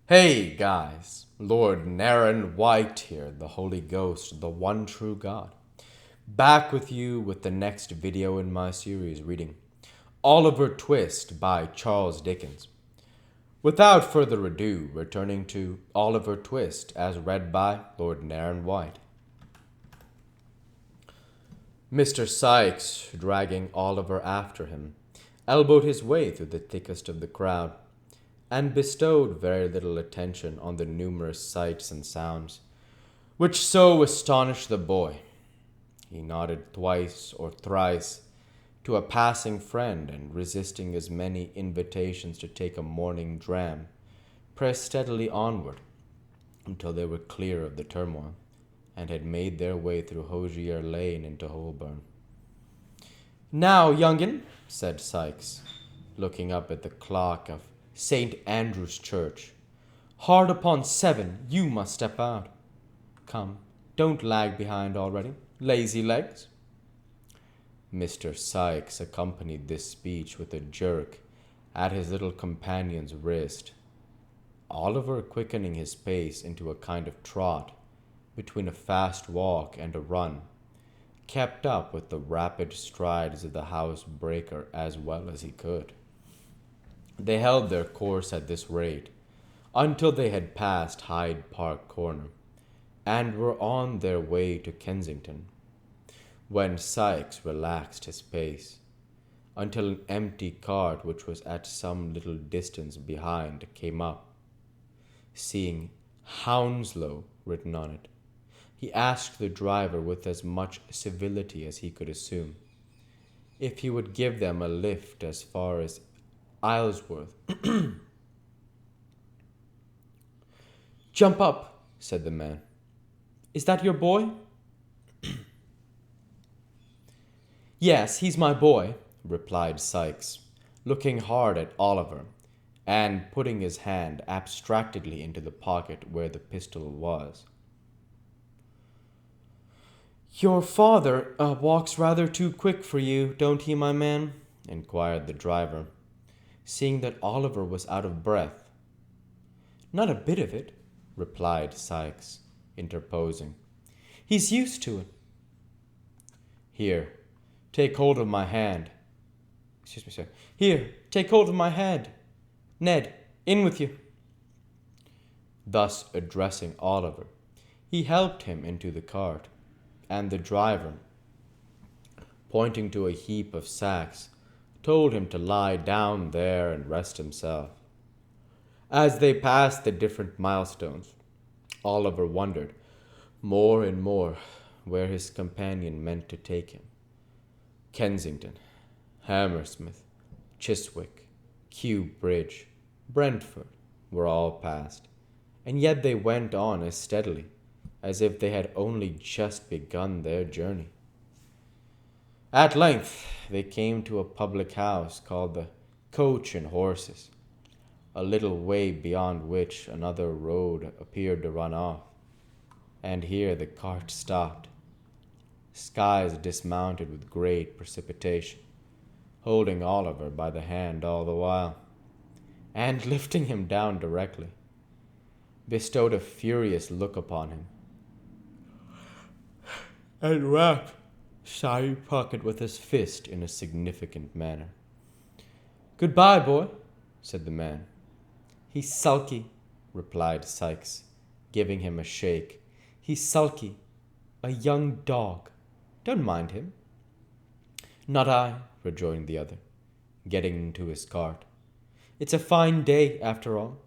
Hey guys, Lord Naren White here, the Holy Ghost, the one true God. Back with you with the next video in my series reading Oliver Twist by Charles Dickens. Without further ado, returning to Oliver Twist as read by Lord Naren White. Mr. Sikes, dragging Oliver after him, elbowed his way through the thickest of the crowd, and bestowed very little attention on the numerous sights and sounds, which so astonished the boy. He nodded twice or thrice to a passing friend, and resisting as many invitations to take a morning dram, pressed steadily onward until they were clear of the turmoil, and had made their way through Hosier Lane into Holborn. "Now, young'un," said Sikes, looking up at the clock of St. Andrew's Church, "hard upon 7, you must step out. Come, don't lag behind already. Lazy legs." Mr. Sikes accompanied this speech with a jerk at his little companion's wrist, Oliver quickening his pace into a kind of trot between a fast walk and a run, kept up with the rapid strides of the housebreaker as well as he could. They held their course at this rate until they had passed Hyde Park Corner and were on their way to Kensington, when Sikes relaxed his pace until an empty cart which was at some little distance behind came up. Seeing Hounslow written on it, he asked the driver with as much civility as he could assume if he would give them a lift as far as Isleworth. "Jump up," said the man. "Is that your boy?" "Yes, he's my boy," replied Sikes, looking hard at Oliver and putting his hand abstractedly into the pocket where the pistol was. "Your father walks rather too quick for you, don't he, my man?" inquired the driver, seeing that Oliver was out of breath. "Not a bit of it," replied Sikes, interposing. "He's used to it." "Here, take hold of my hand. Excuse me, sir. Here, take hold of my hand. Ned, in with you." Thus addressing Oliver, he helped him into the cart, and the driver, pointing to a heap of sacks, told him to lie down there and rest himself. As they passed the different milestones, Oliver wondered more and more where his companion meant to take him. Kensington, Hammersmith, Chiswick, Kew Bridge, Brentford were all passed, and yet they went on as steadily as if they had only just begun their journey. At length they came to a public house called the Coach and Horses, a little way beyond which another road appeared to run off, and here the cart stopped. Skies dismounted with great precipitation, holding Oliver by the hand all the while, and lifting him down directly, bestowed a furious look upon him, and rapped side pocket with his fist in a significant manner. "Goodbye, boy," said the man. "He's sulky," replied Sikes, giving him a shake. "He's sulky. A young dog. Don't mind him." "Not I," rejoined the other, getting into his cart. "It's a fine day, after all."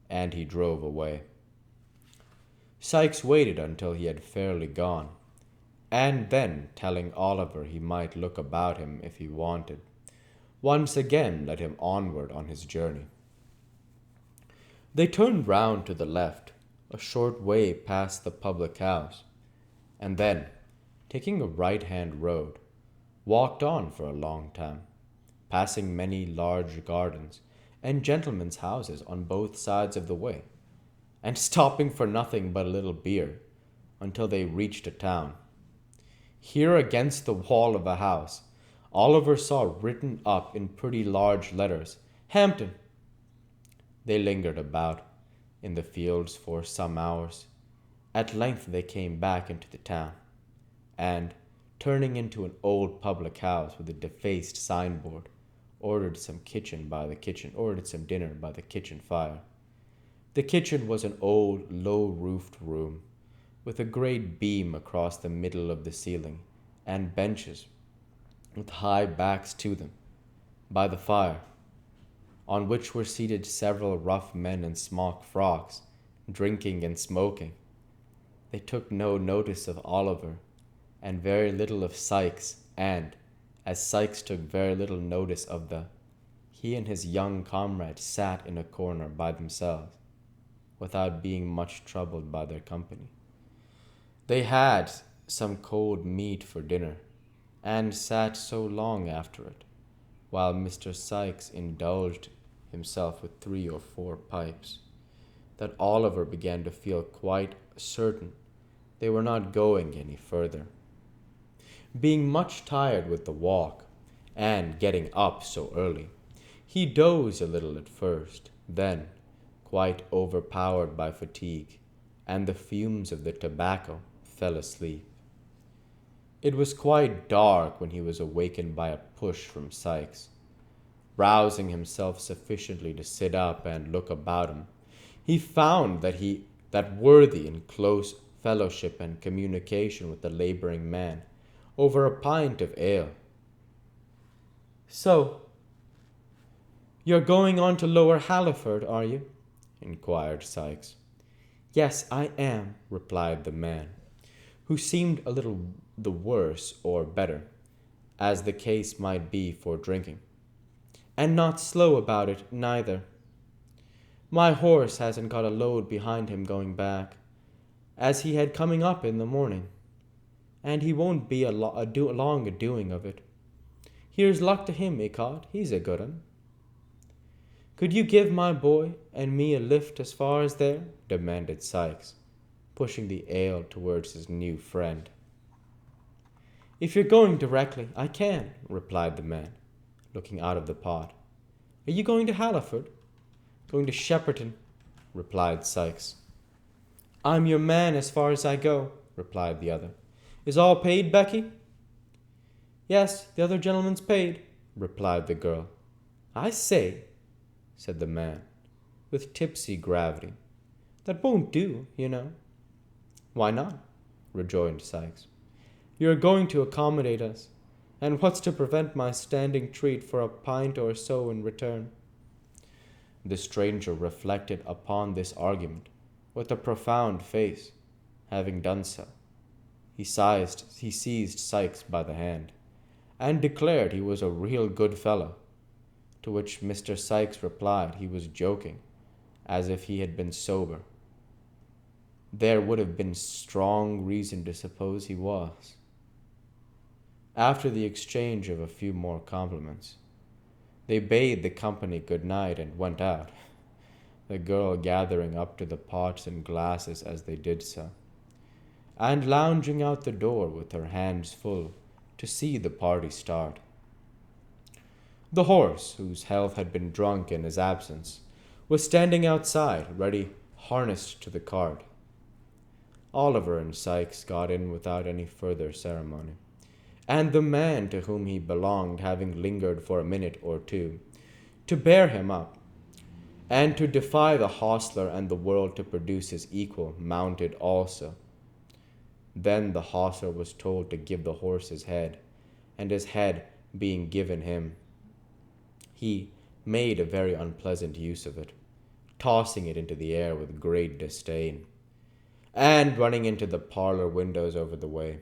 And he drove away. Sikes waited until he had fairly gone, and then, telling Oliver he might look about him if he wanted, once again led him onward on his journey. They turned round to the left, a short way past the public house, and then, taking a right-hand road, walked on for a long time, passing many large gardens and gentlemen's houses on both sides of the way, and stopping for nothing but a little beer, until they reached a town. Here against the wall of a house, Oliver saw written up in pretty large letters, "Hampton." They lingered about, in the fields for some hours. At length they came back into the town, and, turning into an old public house with a defaced signboard, ordered some dinner by the kitchen fire. The kitchen was an old, low-roofed room, with a great beam across the middle of the ceiling, and benches, with high backs to them, by the fire, on which were seated several rough men in smock frocks, drinking and smoking. They took no notice of Oliver, and very little of Sikes, and, as Sikes took very little notice of he and his young comrade sat in a corner by themselves, without being much troubled by their company. They had some cold meat for dinner, and sat so long after it, while Mr. Sikes indulged himself with 3 or 4 pipes, that Oliver began to feel quite certain they were not going any further. Being much tired with the walk, and getting up so early, he dozed a little at first, then, quite overpowered by fatigue and the fumes of the tobacco, fell asleep. It was quite dark when he was awakened by a push from Sikes. Rousing himself sufficiently to sit up and look about him, he found that worthy in close fellowship and communication with the laboring man over a pint of ale. "So, you're going on to Lower Halliford, are you?" inquired Sikes. "Yes, I am," replied the man, who seemed a little the worse or better, as the case might be for drinking, "and not slow about it, neither. My horse hasn't got a load behind him going back, as he had coming up in the morning, and he won't be long a doing of it. Here's luck to him, ecod, he's a good un." "Could you give my boy and me a lift as far as there?" demanded Sikes, pushing the ale towards his new friend. "If you're going directly, I can," replied the man, looking out of the pot. "Are you going to Halliford?" "Going to Shepperton," replied Sikes. "I'm your man as far as I go," replied the other. "Is all paid, Becky?" "Yes, the other gentleman's paid," replied the girl. "I say," said the man, with tipsy gravity, "that won't do, you know." "Why not?" rejoined Sikes. "You're going to accommodate us, and what's to prevent my standing treat for a pint or so in return?" The stranger reflected upon this argument with a profound face. Having done so, he seized Sikes by the hand, and declared he was a real good fellow, to which Mr. Sikes replied he was joking, as if he had been sober. There would have been strong reason to suppose he was. After the exchange of a few more compliments, they bade the company good night and went out, the girl gathering up to the pots and glasses as they did so, and lounging out the door with her hands full to see the party start. The horse, whose health had been drunk in his absence, was standing outside, ready harnessed to the cart. Oliver and Sikes got in without any further ceremony, and the man to whom he belonged having lingered for a minute or two, to bear him up, and to defy the hostler and the world to produce his equal, mounted also. Then the hostler was told to give the horse his head, and his head being given him, he made a very unpleasant use of it, tossing it into the air with great disdain, and running into the parlor windows over the way.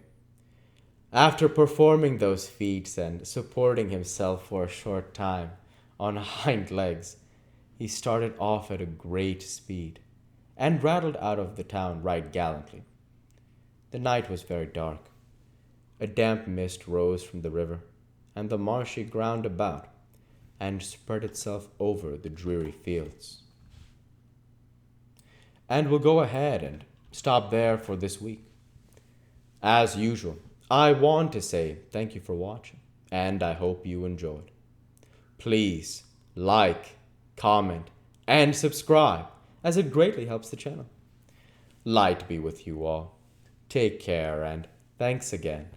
After performing those feats and supporting himself for a short time on hind legs, he started off at a great speed, and rattled out of the town right gallantly. The night was very dark. A damp mist rose from the river, and the marshy ground about, and spread itself over the dreary fields. And we'll go ahead and stop there for this week. As usual, I want to say thank you for watching, and I hope you enjoyed. Please like, comment, and subscribe, as it greatly helps the channel. Light be with you all. Take care and thanks again.